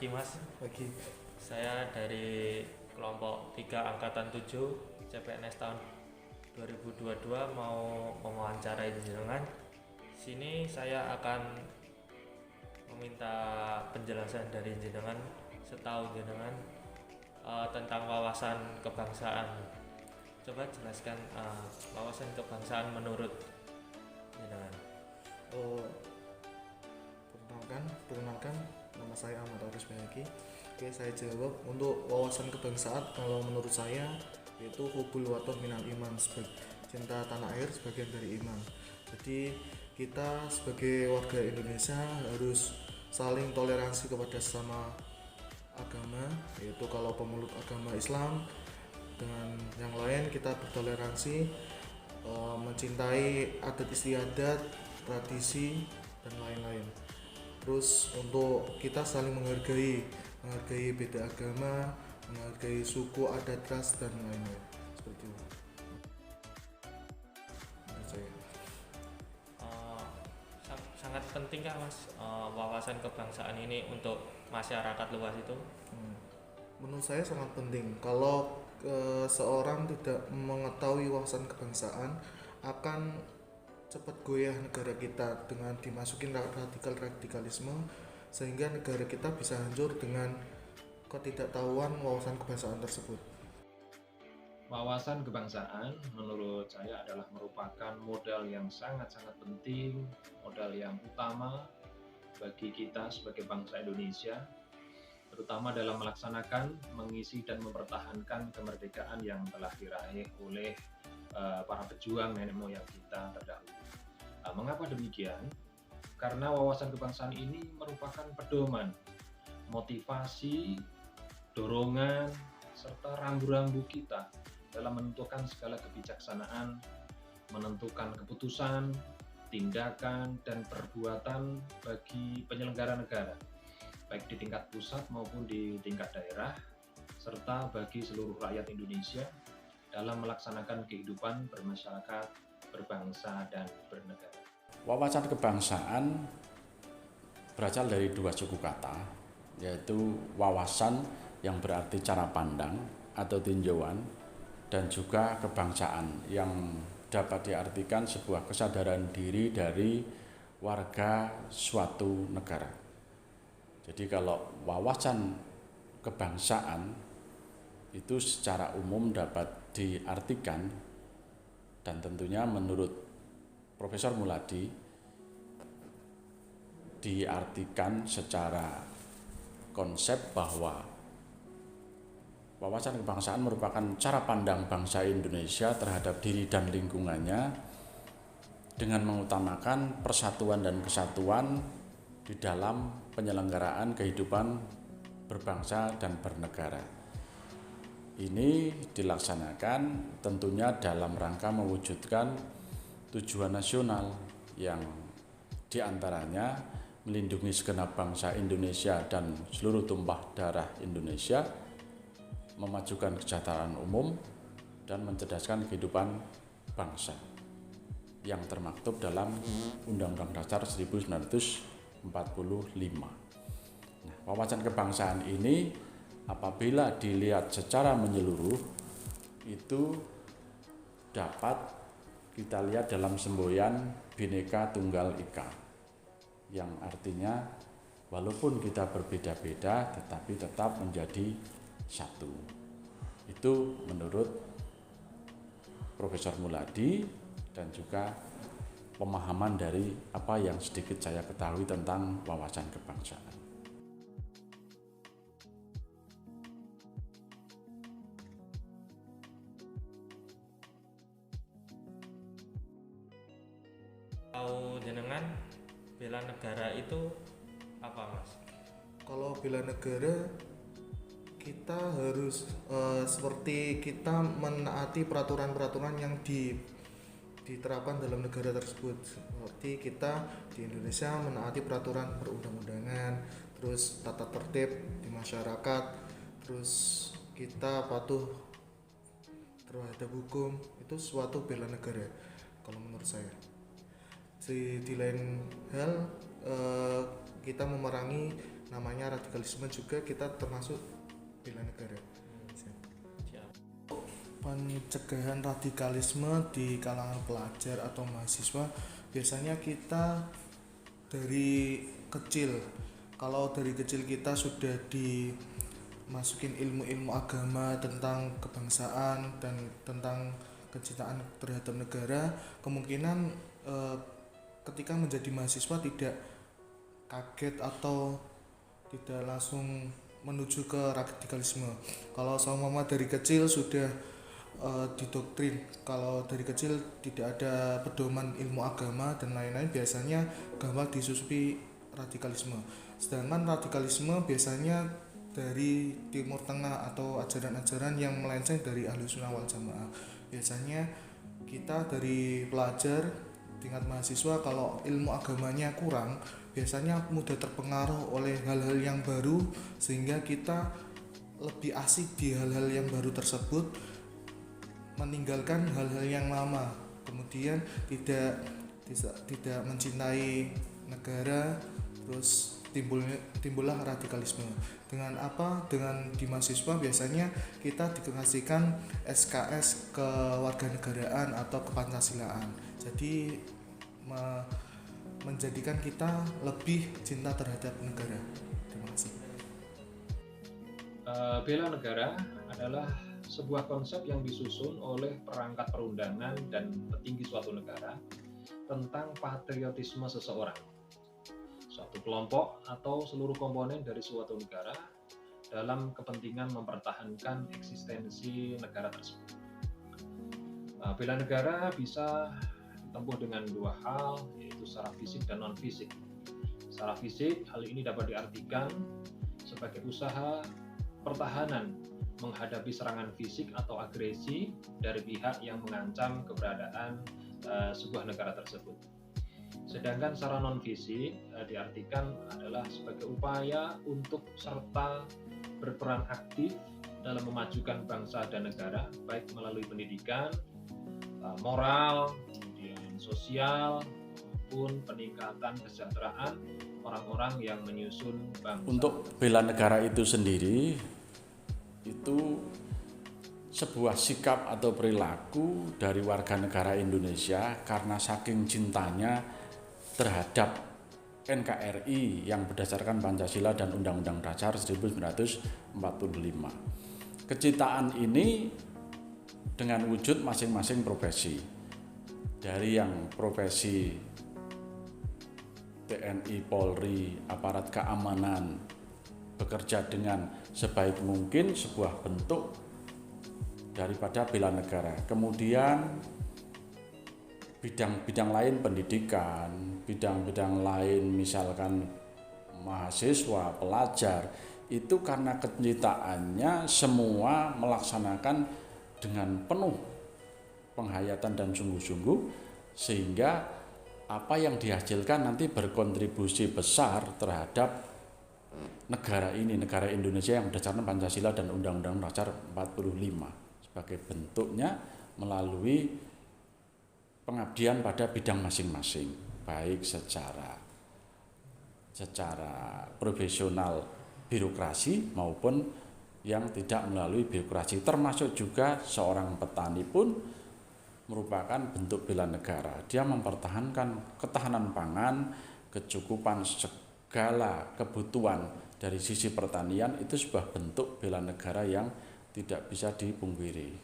Pagi Mas, Bagi saya dari kelompok 3 Angkatan 7 CPNS tahun 2022 mau mewawancarai jenengan. Sini saya akan meminta penjelasan dari jenengan setahu jenengan tentang wawasan kebangsaan. Coba jelaskan wawasan kebangsaan menurut jenengan. uh, perkenalkan nama saya Ahmad Aris Bayaki. Oke, saya jawab untuk wawasan kebangsaan. Kalau menurut saya yaitu hubul waton minal iman, cinta tanah air sebagian dari iman. Jadi kita sebagai warga Indonesia harus saling toleransi kepada sesama agama, yaitu kalau pemeluk agama Islam dengan yang lain kita bertoleransi, mencintai adat istiadat, tradisi dan lain-lain. Terus untuk kita saling menghargai beda agama, menghargai suku, adat, ras dan lain-lain. Seperti itu. Menurut saya. Eh, Sangat penting kah Mas wawasan kebangsaan ini untuk masyarakat luas itu? Hmm. Menurut saya sangat penting. Kalau seorang tidak mengetahui wawasan kebangsaan, akan cepat goyah negara kita dengan dimasukin radikalisme, sehingga negara kita bisa hancur dengan ketidaktahuan wawasan kebangsaan tersebut. Wawasan kebangsaan menurut saya adalah merupakan modal yang sangat-sangat penting, modal yang utama bagi kita sebagai bangsa Indonesia, terutama dalam melaksanakan, mengisi dan mempertahankan kemerdekaan yang telah diraih oleh para pejuang nenek moyang kita terdahulu. Mengapa demikian? Karena wawasan kebangsaan ini merupakan pedoman, motivasi, dorongan, serta rambu-rambu kita dalam menentukan segala kebijaksanaan, menentukan keputusan, tindakan, dan perbuatan bagi penyelenggara negara, baik di tingkat pusat maupun di tingkat daerah, serta bagi seluruh rakyat Indonesia dalam melaksanakan kehidupan bermasyarakat, berbangsa, dan bernegara. Wawasan kebangsaan berasal dari dua suku kata, yaitu wawasan yang berarti cara pandang atau tinjauan, dan juga kebangsaan yang dapat diartikan sebuah kesadaran diri dari warga suatu negara. Jadi kalau wawasan kebangsaan itu secara umum dapat diartikan, dan tentunya menurut Profesor Muladi diartikan secara konsep bahwa wawasan kebangsaan merupakan cara pandang bangsa Indonesia terhadap diri dan lingkungannya dengan mengutamakan persatuan dan kesatuan di dalam penyelenggaraan kehidupan berbangsa dan bernegara. Ini dilaksanakan tentunya dalam rangka mewujudkan tujuan nasional yang diantaranya melindungi segenap bangsa Indonesia dan seluruh tumpah darah Indonesia, memajukan kesejahteraan umum, dan mencerdaskan kehidupan bangsa yang termaktub dalam Undang-Undang Dasar 1945. Nah, wawasan kebangsaan ini apabila dilihat secara menyeluruh itu dapat kita lihat dalam semboyan Bhinneka Tunggal Ika, yang artinya walaupun kita berbeda-beda tetapi tetap menjadi satu. Itu menurut Profesor Muladi dan juga pemahaman dari apa yang sedikit saya ketahui tentang wawasan kebangsaan. Tahu jenengan bela negara itu apa Mas? Kalau bela negara, kita harus seperti kita menaati peraturan-peraturan yang diterapkan dalam negara tersebut. Seperti kita di Indonesia menaati peraturan perundang-undangan, terus tata tertib di masyarakat, terus kita patuh terhadap hukum. Itu suatu bela negara kalau menurut saya. Di lain hal, kita memerangi namanya radikalisme juga kita termasuk bela negara. Siap. Pencegahan radikalisme di kalangan pelajar atau mahasiswa biasanya kita dari kecil. Kalau dari kecil kita sudah dimasukin ilmu-ilmu agama tentang kebangsaan dan tentang kecintaan terhadap negara, kemungkinan ketika menjadi mahasiswa tidak kaget atau tidak langsung menuju ke radikalisme. Kalau sama dari kecil sudah didoktrin, kalau dari kecil tidak ada pedoman ilmu agama dan lain-lain, biasanya gampang disusupi radikalisme. Sedangkan radikalisme biasanya dari Timur Tengah atau ajaran-ajaran yang melenceng dari Ahlussunnah wal Jamaah. Biasanya kita dari pelajar tingkat mahasiswa kalau ilmu agamanya kurang, biasanya mudah terpengaruh oleh hal-hal yang baru sehingga kita lebih asik di hal-hal yang baru tersebut, meninggalkan hal-hal yang lama, kemudian tidak mencintai negara, terus timbullah radikalisme. Dengan apa? Dengan di mahasiswa biasanya kita dikasihkan SKS kewarganegaraan atau kepancasilaan. Jadi menjadikan kita lebih cinta terhadap negara. Terima kasih. Bela negara adalah sebuah konsep yang disusun oleh perangkat perundangan dan petinggi suatu negara tentang patriotisme seseorang, suatu kelompok atau seluruh komponen dari suatu negara dalam kepentingan mempertahankan eksistensi negara tersebut. Bela negara bisa ditempuh dengan dua hal, yaitu secara fisik dan non-fisik. Secara fisik, hal ini dapat diartikan sebagai usaha pertahanan menghadapi serangan fisik atau agresi dari pihak yang mengancam keberadaan sebuah negara tersebut. Sedangkan secara non-fisik diartikan adalah sebagai upaya untuk serta berperan aktif dalam memajukan bangsa dan negara, baik melalui pendidikan, moral, kemudian sosial, maupun peningkatan kesejahteraan orang-orang yang menyusun bangsa. Untuk bela negara itu sendiri, itu sebuah sikap atau perilaku dari warga negara Indonesia karena saking cintanya terhadap NKRI yang berdasarkan Pancasila dan Undang-Undang Dasar 1945. Kecintaan ini dengan wujud masing-masing profesi. Dari yang profesi TNI, Polri, aparat keamanan bekerja dengan sebaik mungkin, sebuah bentuk daripada bela negara. Kemudian bidang-bidang lain pendidikan, bidang-bidang lain misalkan mahasiswa, pelajar, itu karena kecintaannya semua melaksanakan dengan penuh penghayatan dan sungguh-sungguh, sehingga apa yang dihasilkan nanti berkontribusi besar terhadap negara ini, negara Indonesia yang berdasarkan Pancasila dan Undang-Undang Dasar 45 sebagai bentuknya melalui pengabdian pada bidang masing-masing, baik secara profesional birokrasi maupun yang tidak melalui birokrasi, termasuk juga seorang petani pun merupakan bentuk bela negara. Dia mempertahankan ketahanan pangan, kecukupan segala kebutuhan dari sisi pertanian, itu sebuah bentuk bela negara yang tidak bisa dipungkiri.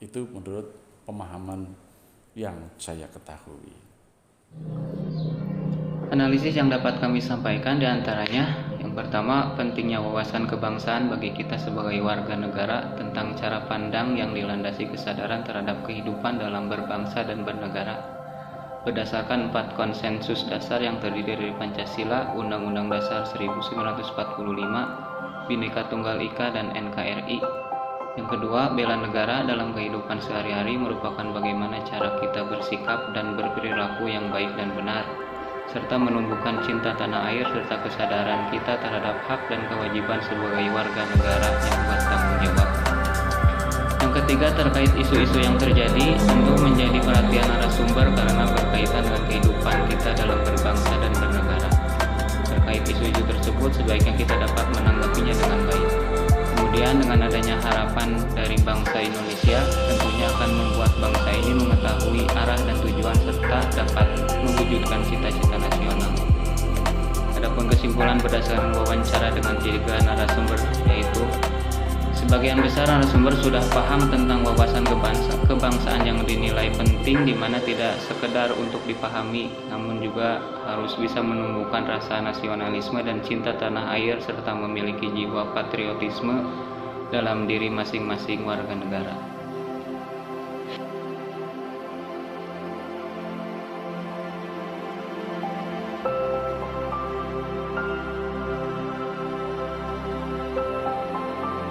Itu menurut pemahaman yang saya ketahui. Analisis yang dapat kami sampaikan diantaranya, yang pertama, pentingnya wawasan kebangsaan bagi kita sebagai warga negara tentang cara pandang yang dilandasi kesadaran terhadap kehidupan dalam berbangsa dan bernegara. Berdasarkan 4 konsensus dasar yang terdiri dari Pancasila, Undang-Undang Dasar 1945, Bhinneka Tunggal Ika, dan NKRI. Yang kedua, bela negara dalam kehidupan sehari-hari merupakan bagaimana cara kita bersikap dan berperilaku yang baik dan benar, serta menumbuhkan cinta tanah air serta kesadaran kita terhadap hak dan kewajiban sebagai warga negara yang bertanggung jawab. Yang ketiga, terkait isu-isu yang terjadi, tentu menjadi perhatian narasumber karena berkaitan dengan kehidupan kita dalam berbangsa dan bernegara. terkait isu-isu tersebut, sebaiknya kita dapat menanggapinya dengan baik. Kemudian dengan adanya harapan dari bangsa Indonesia, tentunya akan membuat bangsa ini mengetahui arah dan tujuan serta dapat mewujudkan cita-cita nasional. Adapun kesimpulan berdasarkan wawancara dengan 3 narasumber, yaitu sebagian besar narasumber sudah paham tentang wawasan kebangsaan yang dinilai penting, di mana tidak sekedar untuk dipahami, namun juga harus bisa menumbuhkan rasa nasionalisme dan cinta tanah air serta memiliki jiwa patriotisme dalam diri masing-masing warga negara.